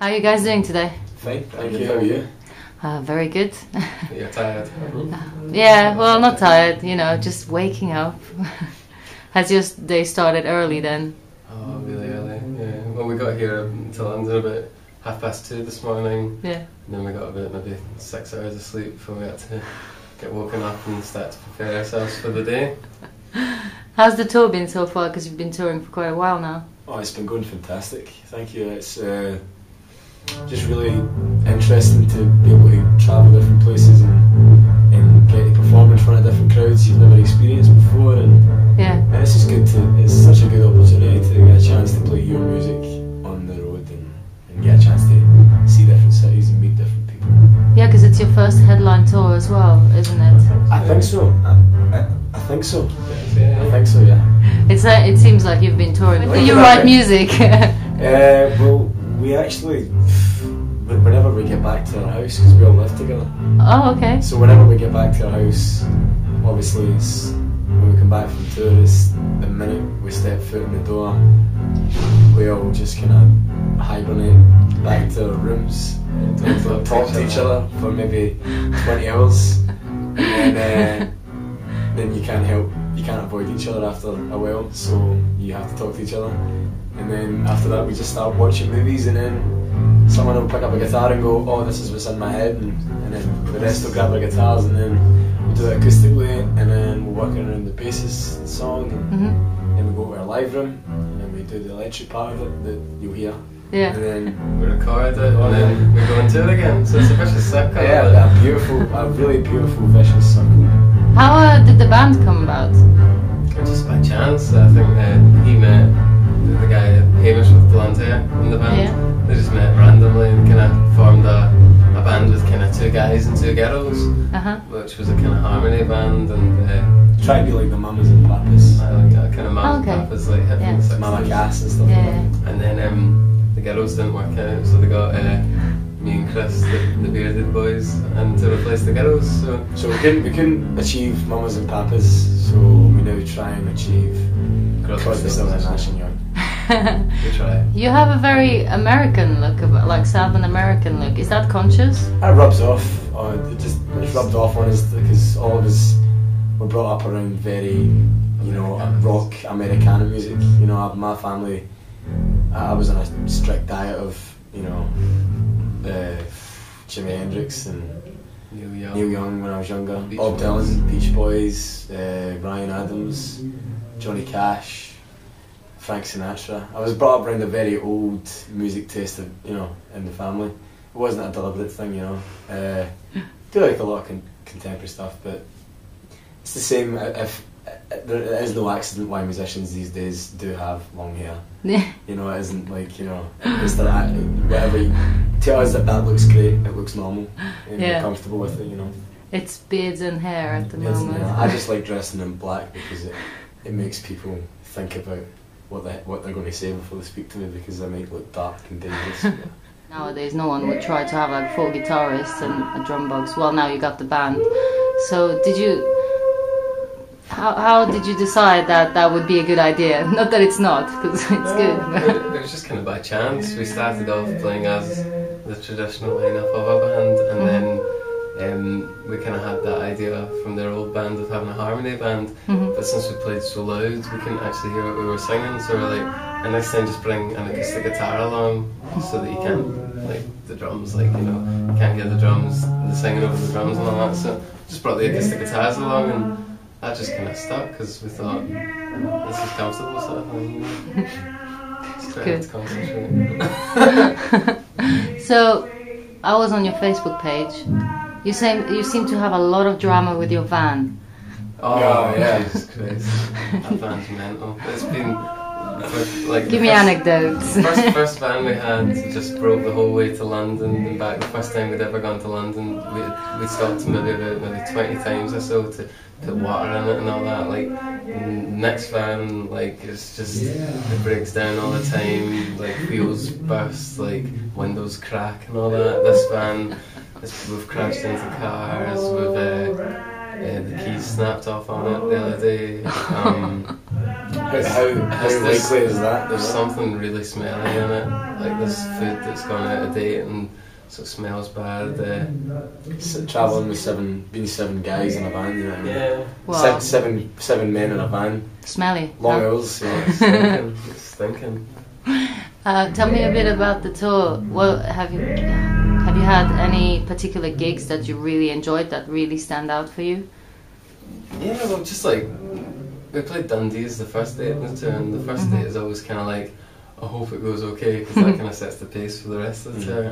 How are you guys doing today? Fine, thank you. How are you? Very good. You're tired? Yeah, well, not tired, you know, just waking up. Has your day started early then? Oh, really early, yeah. Well, we got here to London about 2:30 this morning. Yeah. And then we got about maybe 6 hours of sleep before we had to get woken up and start to prepare ourselves for the day. How's the tour been so far? Because you've been touring for quite a while now. Oh, it's been going fantastic. Thank you. It's just really interesting to be able to travel different places and get to perform in front of different crowds you've never experienced before. And it's just good to. It's such a good opportunity to get a chance to play your music on the road and get a chance to see different cities and meet different people. Yeah, because it's your first headline tour as well, isn't it? I think so. I think so. I think so. Yeah. It seems like you've been touring. You write music. Well, we actually, whenever we get back to our house, because we all live together. Oh, okay. So whenever we get back to our house, obviously it's, when we come back from tour, it's the minute we step foot in the door, we all just kind of hibernate back to our rooms, talk to each other for maybe 20 hours, and then you can't avoid each other after a while, so you have to talk to each other. And then after that we just start watching movies, and then someone will pick up a guitar and go, oh, this is what's in my head, and then the rest will grab their guitars, and then we'll do it acoustically, and then we'll work around the basis and song, and then we go to our live room, and then we do the electric part of it that you'll hear. Yeah. And then we record it, and then we go into it again, so it's a vicious circle. Yeah, a really beautiful vicious circle. How did the band come about? Just by chance. I think he met the guy Hamish with blonde hair in the band. Yeah. They just met randomly and kind of formed a band with kind of 2 guys and 2 girls, which was a kind of harmony band, and try to be like the Mamas and Papas. Kind of Mamas and Papas, like hip in the 60s. Mama Cass and stuff like that. And then the girls didn't work out, so they got me and Chris, the bearded boys, and to replace the girls. So we couldn't achieve Mamas and Papas, so we now try and achieve Crosby, Stills, Nash and Young. We try. You have a very American look, like Southern American look. Is that conscious? That rubs off. It's rubbed off on us because all of us were brought up around very, rock Americana music. You know, my family, I was on a strict diet of, Jimi Hendrix and Neil Young when I was younger, Bob Dylan, Beach Boys, Ryan Adams, Johnny Cash, Frank Sinatra. I was brought up around a very old music taste, in the family. It wasn't a deliberate thing, do like a lot of contemporary stuff, but it's the same. If there is no accident why musicians these days do have long hair. It isn't like, it's that whatever to us that looks great, it looks normal, and you're comfortable with it, It's beards and hair at the moment. I just like dressing in black because it makes people think about what they're going to say before they speak to me, because I might look dark and dangerous. Nowadays no one would try to have like 4 guitarists and a drum box. Well, now you got the band. So how did you decide that would be a good idea? Not that it's not, because it's good. It was just kind of by chance. We started off playing as the traditional lineup of a band, and then we kind of had that idea from their old band of having a harmony band, but since we played so loud we couldn't actually hear what we were singing, so we're like, and next time just bring an acoustic guitar along so that you can't, like the drums, you can't hear the drums, the singing over the drums and all that, so just brought the acoustic guitars along, and that just kind of stuck because we thought, this is comfortable stuff, and it's great to concentrate. So, I was on your Facebook page. You seem to have a lot of drama with your van. Oh yeah, Jesus Christ, that van's mental. It's been give me anecdotes. First van we had just broke the whole way to London and back. The first time we'd ever gone to London, we'd stopped maybe 20 times or so to put water in it and all that. Next van, it's just it breaks down all the time. Wheels burst, windows crack and all that. This van, we've crashed into cars. We've the keys snapped off on it the other day. How likely is that? There's something really smelly in it, like there's food that's gone out of date and so it smells bad. Travelling with being 7 guys in a van, you know what I mean? Yeah. Wow. Seven men in a van. Smelly. Long huh? hours, yeah. It's stinking. Tell me a bit about the tour. Well, have you had any particular gigs that you really enjoyed that really stand out for you? Yeah, well, just like we played Dundee's the first day of the tour, and the first day is always kind of like, I hope it goes okay, because that kind of sets the pace for the rest of the tour.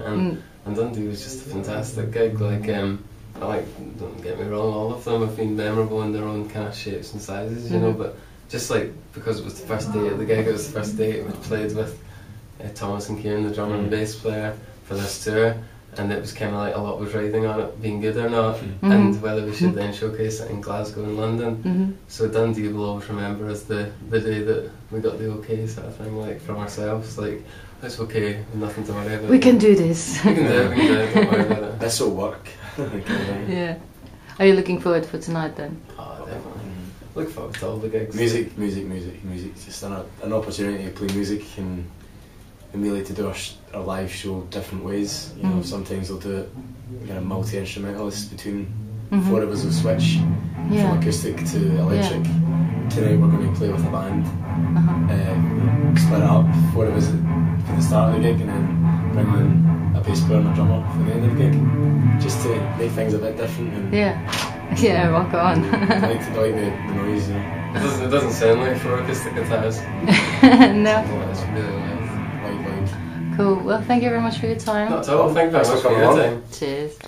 And Dundee was just a fantastic gig. Like, don't get me wrong, all of them have been memorable in their own kind of shapes and sizes, you know. But just like because it was the first day of the gig, it was the first day we played with Thomas and Kieran, the drummer and bass player, for this tour. And it was kind of like a lot was riding on it being good or not, and whether we should then showcase it in Glasgow and London. So Dundee will always remember as the day that we got the okay sort of thing, like from ourselves, like it's okay, nothing to worry about. We can do this. We can do it, don't worry about it. This will work. Yeah. Are you looking forward for tonight then? Oh, definitely. Look forward to all the gigs. Music. Just an opportunity to play music and really to do our live show different ways. You know, sometimes we'll do it kind of multi-instrumentalist between 4 of us will switch from acoustic to electric. Tonight we're going to play with a band, split it up, 4 of us for the start of the gig, and then bring on a bass player and a drummer for the end of the gig, just to make things a bit different. And yeah, rock on. I like the noise. You know. It doesn't sound like 4 acoustic guitars. No. It's really nice. Like. Cool. Well, thank you very much for your time. Not at all. Thank you very much for your time. Cheers.